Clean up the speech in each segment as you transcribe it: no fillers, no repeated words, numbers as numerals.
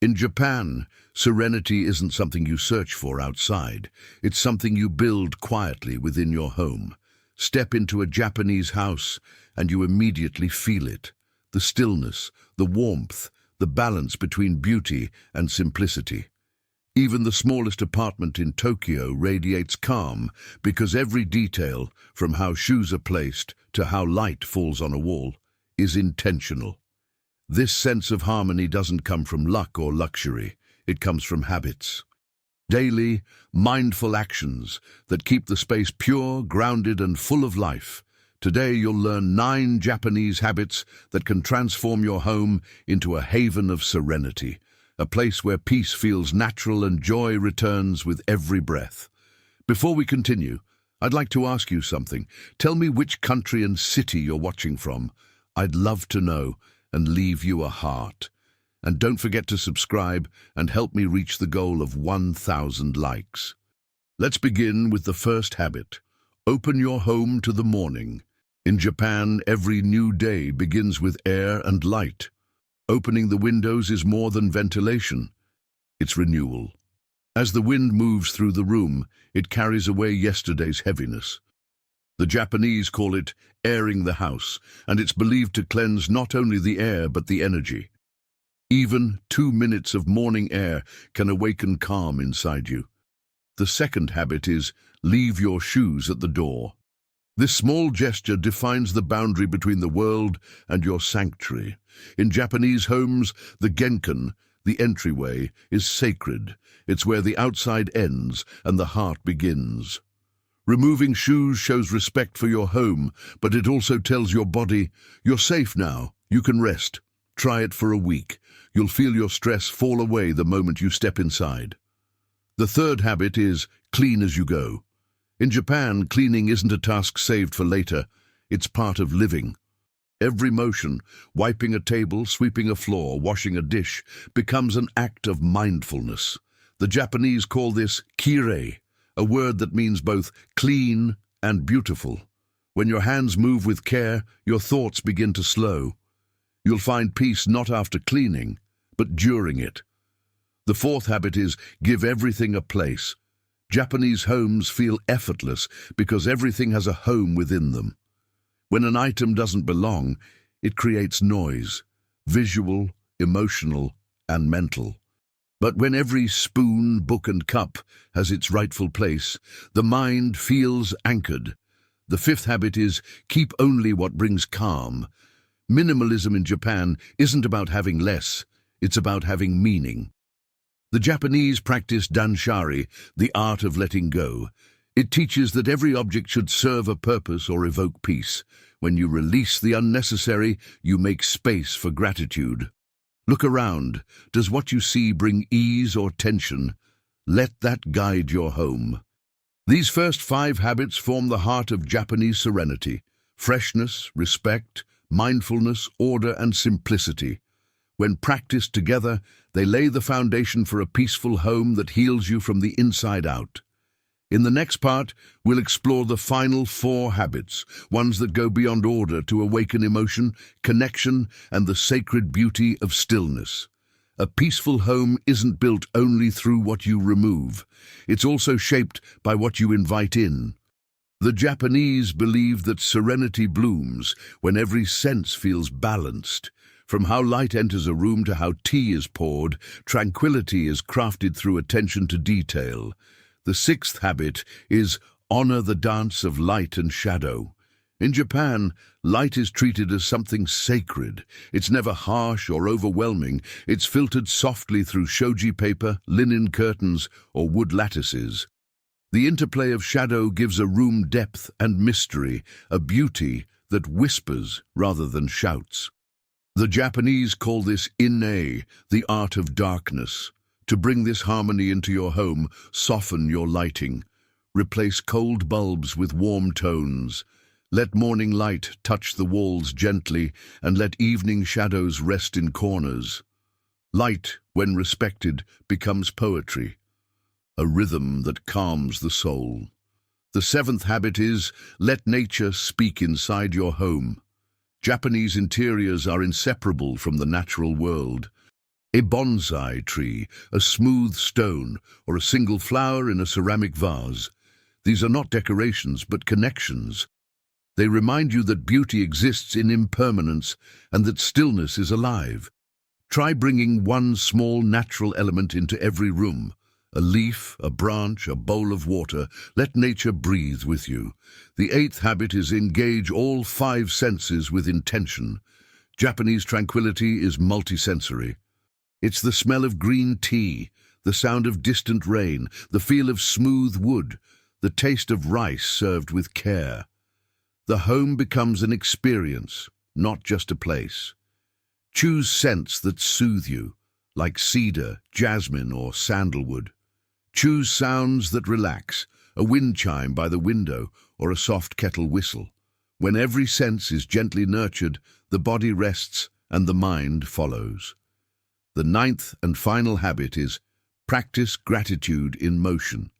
In Japan, serenity isn't something you search for outside. It's something you build quietly within your home. Step into a Japanese house and you immediately feel it. The stillness, the warmth, the balance between beauty and simplicity. Even the smallest apartment in Tokyo radiates calm because every detail, from how shoes are placed to how light falls on a wall, is intentional. This sense of harmony doesn't come from luck or luxury. It comes from habits. Daily, mindful actions that keep the space pure, grounded, and full of life. Today you'll learn 9 Japanese habits that can transform your home into a haven of serenity, a place where peace feels natural and joy returns with every breath. Before we continue, I'd like to ask you something. Tell me which country and city you're watching from. I'd love to know and leave you a heart. And don't forget to subscribe and help me reach the goal of 1,000 likes. Let's begin with the first habit. Open your home to the morning. In Japan, every new day begins with air and light. Opening the windows is more than ventilation. It's renewal. As the wind moves through the room, it carries away yesterday's heaviness. The Japanese call it airing the house, and it's believed to cleanse not only the air but the energy. Even 2 minutes of morning air can awaken calm inside you. The second habit is leave your shoes at the door. This small gesture defines the boundary between the world and your sanctuary. In Japanese homes, the genkan, the entryway, is sacred. It's where the outside ends and the heart begins. Removing shoes shows respect for your home, but it also tells your body, you're safe now, you can rest. Try it for a week. You'll feel your stress fall away the moment you step inside. The third habit is clean as you go. In Japan, cleaning isn't a task saved for later. It's part of living. Every motion, wiping a table, sweeping a floor, washing a dish, becomes an act of mindfulness. The Japanese call this kirei, a word that means both clean and beautiful. When your hands move with care, your thoughts begin to slow. You'll find peace not after cleaning, but during it. The fourth habit is give everything a place. Japanese homes feel effortless because everything has a home within them. When an item doesn't belong, it creates noise, visual, emotional, and mental. But when every spoon, book, and cup has its rightful place, the mind feels anchored. The fifth habit is keep only what brings calm. Minimalism in Japan isn't about having less, it's about having meaning. The Japanese practice danshari, the art of letting go. It teaches that every object should serve a purpose or evoke peace. When you release the unnecessary, you make space for gratitude. Look around. Does what you see bring ease or tension? Let that guide your home. These first 5 habits form the heart of Japanese serenity. Freshness, respect, mindfulness, order, and simplicity. When practiced together, they lay the foundation for a peaceful home that heals you from the inside out. In the next part, we'll explore the final 4 habits, ones that go beyond order to awaken emotion, connection, and the sacred beauty of stillness. A peaceful home isn't built only through what you remove. It's also shaped by what you invite in. The Japanese believe that serenity blooms when every sense feels balanced. From how light enters a room to how tea is poured, tranquility is crafted through attention to detail. The 6th habit is honor the dance of light and shadow. In Japan, light is treated as something sacred. It's never harsh or overwhelming. It's filtered softly through shoji paper, linen curtains, or wood lattices. The interplay of shadow gives a room depth and mystery, a beauty that whispers rather than shouts. The Japanese call this ine, the art of darkness. To bring this harmony into your home, soften your lighting. Replace cold bulbs with warm tones. Let morning light touch the walls gently, and let evening shadows rest in corners. Light, when respected, becomes poetry, a rhythm that calms the soul. The 7th habit is let nature speak inside your home. Japanese interiors are inseparable from the natural world. A bonsai tree, a smooth stone, or a single flower in a ceramic vase. These are not decorations, but connections. They remind you that beauty exists in impermanence and that stillness is alive. Try bringing one small natural element into every room. A leaf, a branch, a bowl of water. Let nature breathe with you. The eighth habit is engage all five senses with intention. Japanese tranquility is multisensory. It's the smell of green tea, the sound of distant rain, the feel of smooth wood, the taste of rice served with care. The home becomes an experience, not just a place. Choose scents that soothe you, like cedar, jasmine, or sandalwood. Choose sounds that relax, a wind chime by the window or a soft kettle whistle. When every sense is gently nurtured, the body rests and the mind follows. The ninth and final habit is practice gratitude in motion.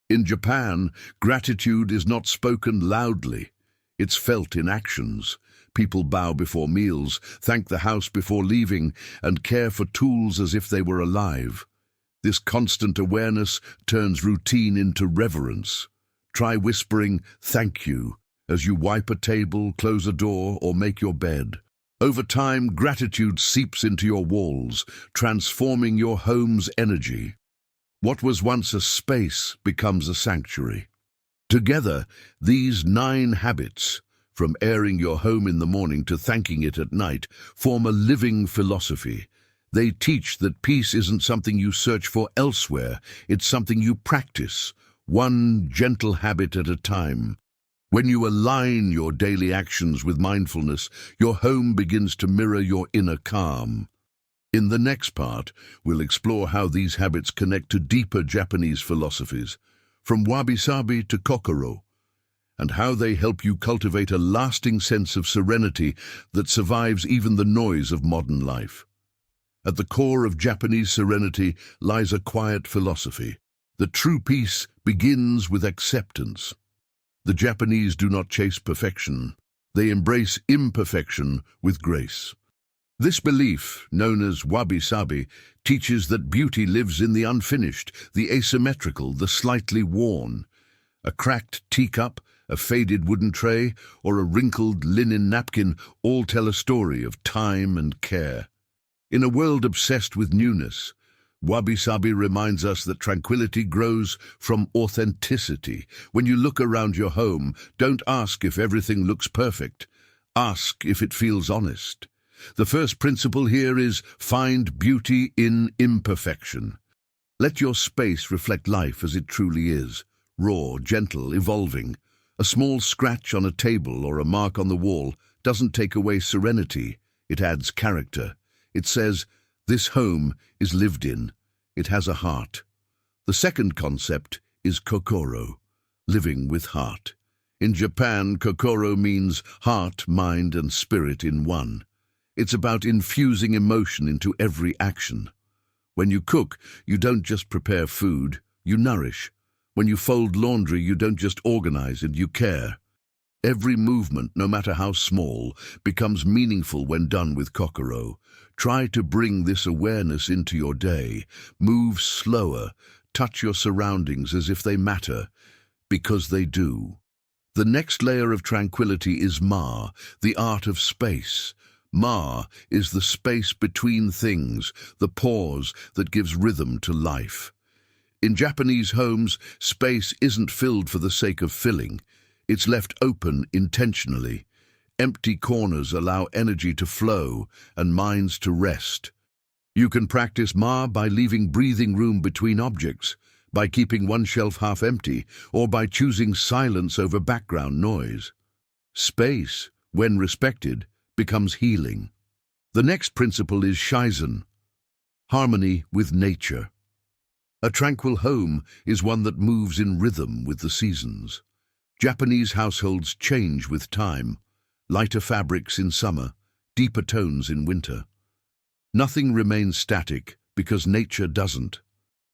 In Japan, gratitude is not spoken loudly. It's felt in actions. People bow before meals, thank the house before leaving, and care for tools as if they were alive. This constant awareness turns routine into reverence. Try whispering, "Thank you," as you wipe a table, close a door, or make your bed. Over time, gratitude seeps into your walls, transforming your home's energy. What was once a space becomes a sanctuary. Together, these 9 habits, from airing your home in the morning to thanking it at night, form a living philosophy. They teach that peace isn't something you search for elsewhere, it's something you practice, one gentle habit at a time. When you align your daily actions with mindfulness, your home begins to mirror your inner calm. In the next part, we'll explore how these habits connect to deeper Japanese philosophies, from wabi-sabi to kokoro, and how they help you cultivate a lasting sense of serenity that survives even the noise of modern life. At the core of Japanese serenity lies a quiet philosophy. The true peace begins with acceptance. The Japanese do not chase perfection. They embrace imperfection with grace. This belief, known as wabi-sabi, teaches that beauty lives in the unfinished, the asymmetrical, the slightly worn. A cracked teacup, a faded wooden tray, or a wrinkled linen napkin all tell a story of time and care. In a world obsessed with newness, wabi-sabi reminds us that tranquility grows from authenticity. When you look around your home, don't ask if everything looks perfect. Ask if it feels honest. The first principle here is find beauty in imperfection. Let your space reflect life as it truly is, raw, gentle, evolving. A small scratch on a table or a mark on the wall doesn't take away serenity, it adds character. It says, this home is lived in. It has a heart. The second concept is kokoro, living with heart. In Japan, kokoro means heart, mind, and spirit in one. It's about infusing emotion into every action. When you cook, you don't just prepare food, you nourish. When you fold laundry, you don't just organize it, you care. Every movement, no matter how small, becomes meaningful when done with kokoro. Try to bring this awareness into your day. Move slower. Touch your surroundings as if they matter, because they do. The next layer of tranquility is ma, the art of space. Ma is the space between things, the pause that gives rhythm to life. In Japanese homes, space isn't filled for the sake of filling. It's left open intentionally. Empty corners allow energy to flow and minds to rest. You can practice ma by leaving breathing room between objects, by keeping one shelf half empty, or by choosing silence over background noise. Space, when respected, becomes healing. The next principle is shizen, harmony with nature. A tranquil home is one that moves in rhythm with the seasons. Japanese households change with time. Lighter fabrics in summer, deeper tones in winter. Nothing remains static because nature doesn't.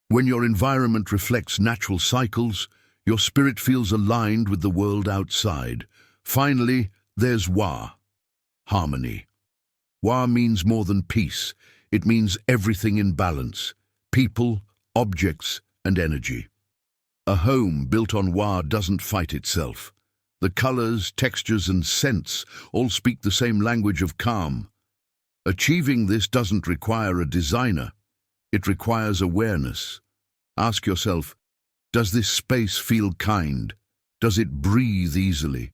When your environment reflects natural cycles, your spirit feels aligned with the world outside. Finally, there's wa, harmony. Wa means more than peace. It means everything in balance: people, objects, and energy. A home built on wa doesn't fight itself. The colors, textures, and scents all speak the same language of calm. Achieving this doesn't require a designer. It requires awareness. Ask yourself, does this space feel kind? Does it breathe easily?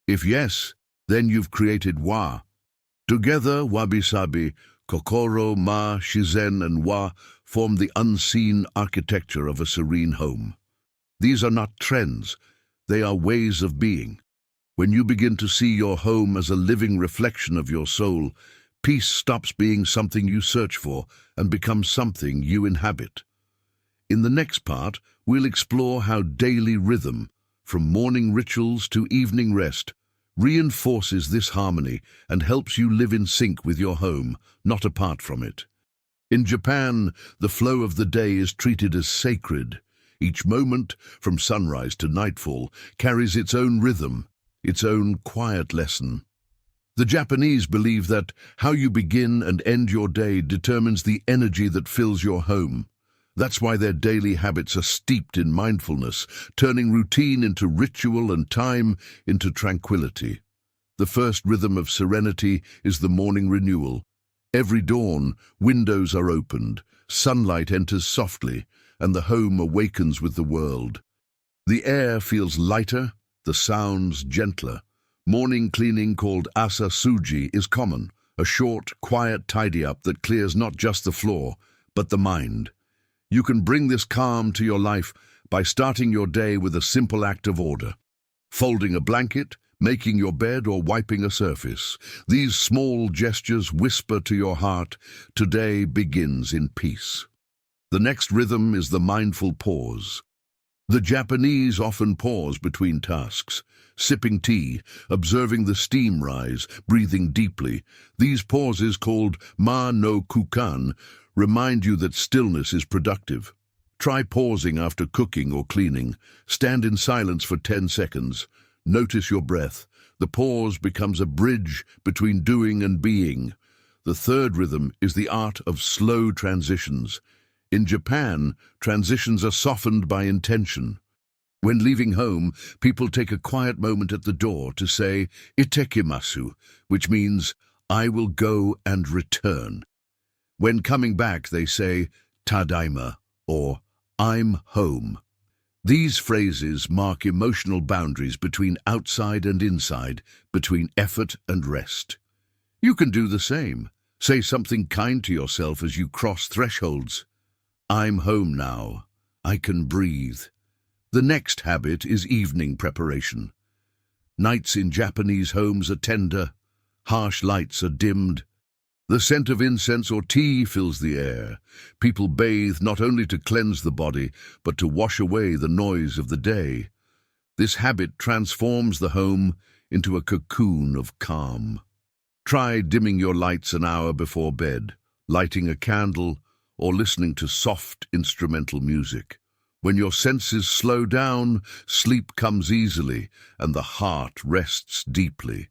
If yes, then you've created wa. Together, wabi-sabi, kokoro, ma, shizen, and wa form the unseen architecture of a serene home. These are not trends, they are ways of being. When you begin to see your home as a living reflection of your soul, peace stops being something you search for and becomes something you inhabit. In the next part, we'll explore how daily rhythm, from morning rituals to evening rest, reinforces this harmony and helps you live in sync with your home, not apart from it. In Japan, the flow of the day is treated as sacred. Each moment, from sunrise to nightfall, carries its own rhythm, its own quiet lesson. The Japanese believe that how you begin and end your day determines the energy that fills your home. That's why their daily habits are steeped in mindfulness, turning routine into ritual and time into tranquility. The first rhythm of serenity is the morning renewal. Every dawn, windows are opened, sunlight enters softly, and the home awakens with the world. The air feels lighter, the sounds gentler. Morning cleaning, called asa suji, is common, a short, quiet tidy-up that clears not just the floor, but the mind. You can bring this calm to your life by starting your day with a simple act of order. Folding a blanket, making your bed, or wiping a surface. These small gestures whisper to your heart, today begins in peace. The next rhythm is the mindful pause. The Japanese often pause between tasks, sipping tea, observing the steam rise, breathing deeply. These pauses, called ma no kukan, remind you that stillness is productive. Try pausing after cooking or cleaning. Stand in silence for 10 seconds. Notice your breath. The pause becomes a bridge between doing and being. The third rhythm is the art of slow transitions. In Japan, transitions are softened by intention. When leaving home, people take a quiet moment at the door to say, "Itekimasu," which means, "I will go and return." When coming back, they say, "Tadaima," or "I'm home." These phrases mark emotional boundaries between outside and inside, between effort and rest. You can do the same. Say something kind to yourself as you cross thresholds. I'm home now. I can breathe. The next habit is evening preparation. Nights in Japanese homes are tender. Harsh lights are dimmed. The scent of incense or tea fills the air. People bathe not only to cleanse the body, but to wash away the noise of the day. This habit transforms the home into a cocoon of calm. Try dimming your lights an hour before bed, lighting a candle, or listening to soft instrumental music. When your senses slow down, sleep comes easily, and the heart rests deeply.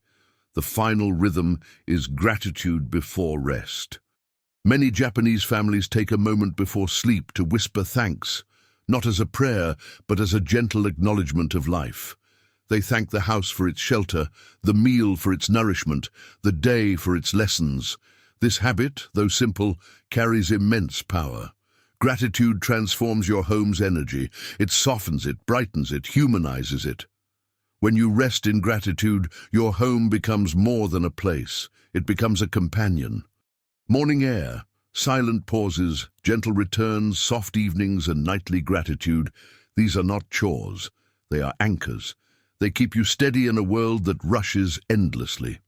The final rhythm is gratitude before rest. Many Japanese families take a moment before sleep to whisper thanks, not as a prayer, but as a gentle acknowledgement of life. They thank the house for its shelter, the meal for its nourishment, the day for its lessons. This habit, though simple, carries immense power. Gratitude transforms your home's energy. It softens it, brightens it, humanizes it. When you rest in gratitude, your home becomes more than a place. It becomes a companion. Morning air, silent pauses, gentle returns, soft evenings, and nightly gratitude. These are not chores. They are anchors. They keep you steady in a world that rushes endlessly.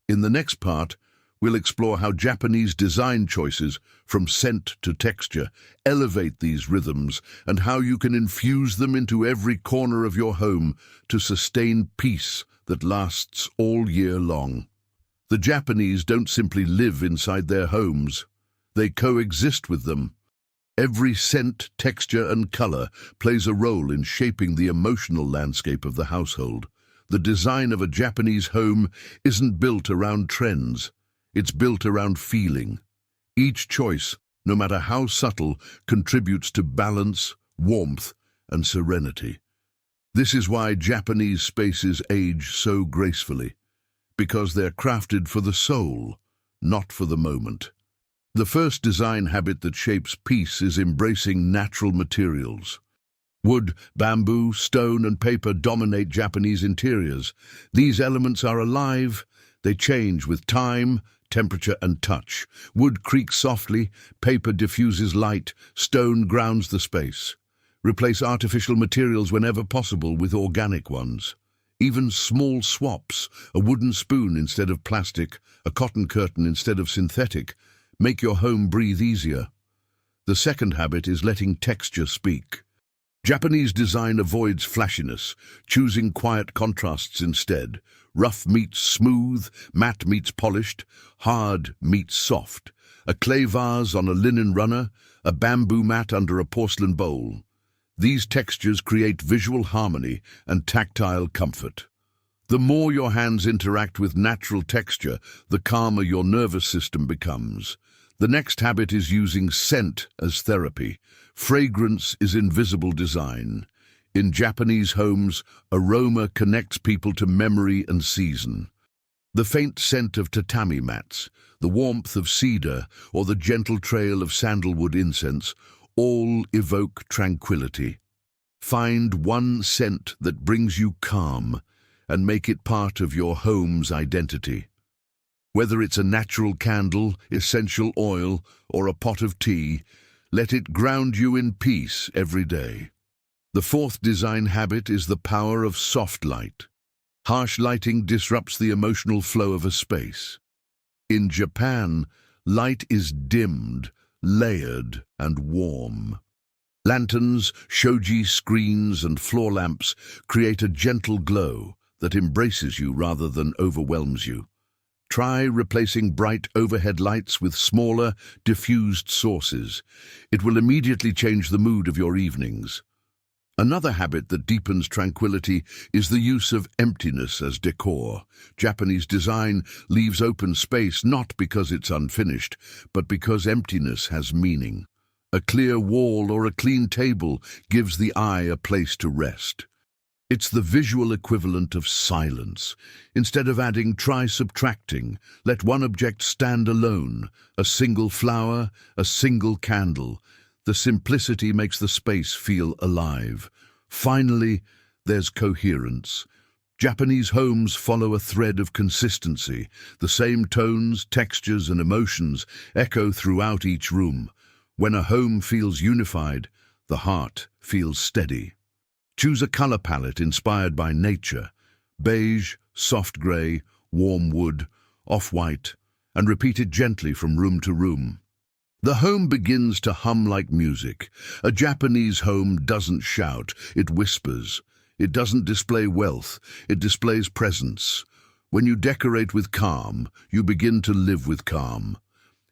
In the next part, we'll explore how Japanese design choices, from scent to texture, elevate these rhythms and how you can infuse them into every corner of your home to sustain peace that lasts all year long. The Japanese don't simply live inside their homes. They coexist with them. Every scent, texture, and color plays a role in shaping the emotional landscape of the household. The design of a Japanese home isn't built around trends. It's built around feeling. Each choice, no matter how subtle, contributes to balance, warmth, and serenity. This is why Japanese spaces age so gracefully, because they're crafted for the soul, not for the moment. The first design habit that shapes peace is embracing natural materials. Wood, bamboo, stone, and paper dominate Japanese interiors. These elements are alive. They change with time, temperature, and touch. Wood creaks softly, paper diffuses light, stone grounds the space. Replace artificial materials whenever possible with organic ones. Even small swaps, a wooden spoon instead of plastic, a cotton curtain instead of synthetic, make your home breathe easier. The second habit is letting texture speak. Japanese design avoids flashiness, choosing quiet contrasts instead. Rough meets smooth, matte meets polished, hard meets soft. A clay vase on a linen runner, a bamboo mat under a porcelain bowl. These textures create visual harmony and tactile comfort. The more your hands interact with natural texture, the calmer your nervous system becomes. The next habit is using scent as therapy. Fragrance is invisible design. In Japanese homes, aroma connects people to memory and season. The faint scent of tatami mats, the warmth of cedar, or the gentle trail of sandalwood incense all evoke tranquility. Find one scent that brings you calm and make it part of your home's identity. Whether it's a natural candle, essential oil, or a pot of tea, let it ground you in peace every day. The fourth design habit is the power of soft light. Harsh lighting disrupts the emotional flow of a space. In Japan, light is dimmed, layered, and warm. Lanterns, shoji screens, and floor lamps create a gentle glow that embraces you rather than overwhelms you. Try replacing bright overhead lights with smaller, diffused sources. It will immediately change the mood of your evenings. Another habit that deepens tranquility is the use of emptiness as decor. Japanese design leaves open space not because it's unfinished, but because emptiness has meaning. A clear wall or a clean table gives the eye a place to rest. It's the visual equivalent of silence. Instead of adding, try subtracting. Let one object stand alone, a single flower, a single candle. The simplicity makes the space feel alive. Finally, there's coherence. Japanese homes follow a thread of consistency. The same tones, textures, and emotions echo throughout each room. When a home feels unified, the heart feels steady. Choose a color palette inspired by nature: beige, soft gray, warm wood, off-white, and repeat it gently from room to room. The home begins to hum like music. A Japanese home doesn't shout, it whispers. It doesn't display wealth, it displays presence. When you decorate with calm, you begin to live with calm.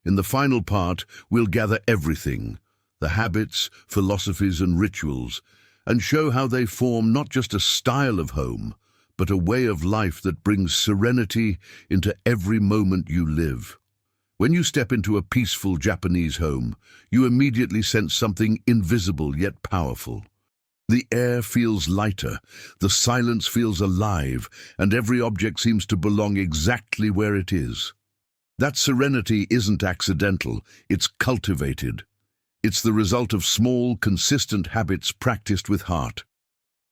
In the final part, we'll gather everything: the habits, philosophies, and rituals, and show how they form not just a style of home, but a way of life that brings serenity into every moment you live. When you step into a peaceful Japanese home, you immediately sense something invisible yet powerful. The air feels lighter, the silence feels alive, and every object seems to belong exactly where it is. That serenity isn't accidental, it's cultivated. It's the result of small, consistent habits practiced with heart.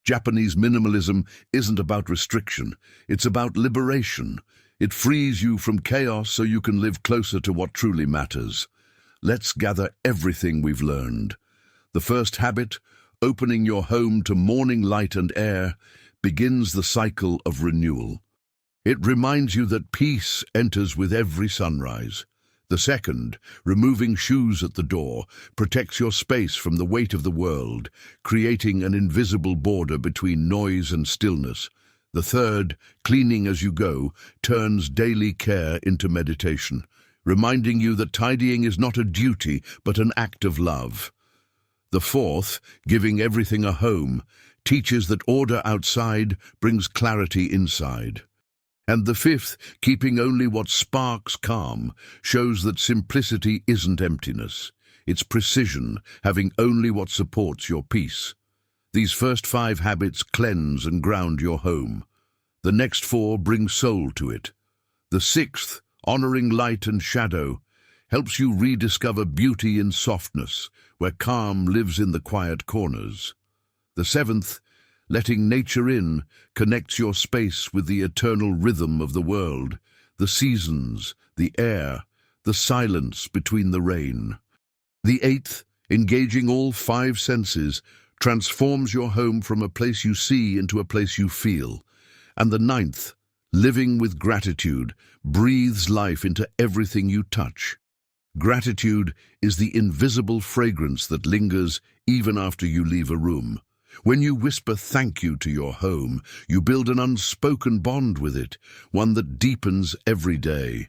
Japanese minimalism isn't about restriction, it's about liberation. It frees you from chaos so you can live closer to what truly matters. Let's gather everything we've learned. The first habit, opening your home to morning light and air, begins the cycle of renewal. It reminds you that peace enters with every sunrise. The second, removing shoes at the door, protects your space from the weight of the world, creating an invisible border between noise and stillness. The third, cleaning as you go, turns daily care into meditation, reminding you that tidying is not a duty, but an act of love. The fourth, giving everything a home, teaches that order outside brings clarity inside. And the fifth, keeping only what sparks calm, shows that simplicity isn't emptiness. It's precision, having only what supports your peace. These first 5 habits cleanse and ground your home. The next 4 bring soul to it. The sixth, honoring light and shadow, helps you rediscover beauty in softness, where calm lives in the quiet corners. The seventh, letting nature in, connects your space with the eternal rhythm of the world, the seasons, the air, the silence between the rain. The eighth, engaging all 5 senses, transforms your home from a place you see into a place you feel. And the ninth, living with gratitude, breathes life into everything you touch. Gratitude is the invisible fragrance that lingers even after you leave a room. When you whisper thank you to your home, you build an unspoken bond with it, one that deepens every day.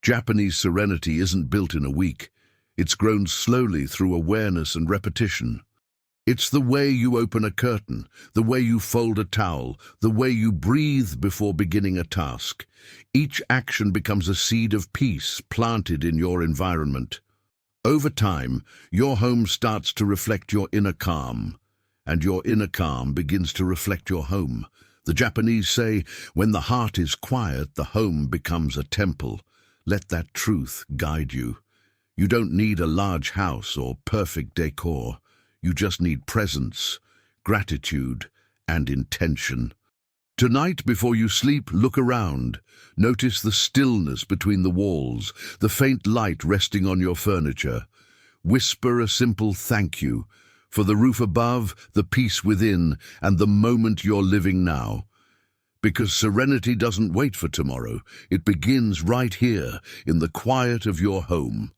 Japanese serenity isn't built in a week. It's grown slowly through awareness and repetition. It's the way you open a curtain, the way you fold a towel, the way you breathe before beginning a task. Each action becomes a seed of peace planted in your environment. Over time, your home starts to reflect your inner calm, and your inner calm begins to reflect your home. The Japanese say, when the heart is quiet, the home becomes a temple. Let that truth guide you. You don't need a large house or perfect decor. You just need presence, gratitude, and intention. Tonight, before you sleep, look around. Notice the stillness between the walls, the faint light resting on your furniture. Whisper a simple thank you for the roof above, the peace within, and the moment you're living now. Because serenity doesn't wait for tomorrow. It begins right here, in the quiet of your home.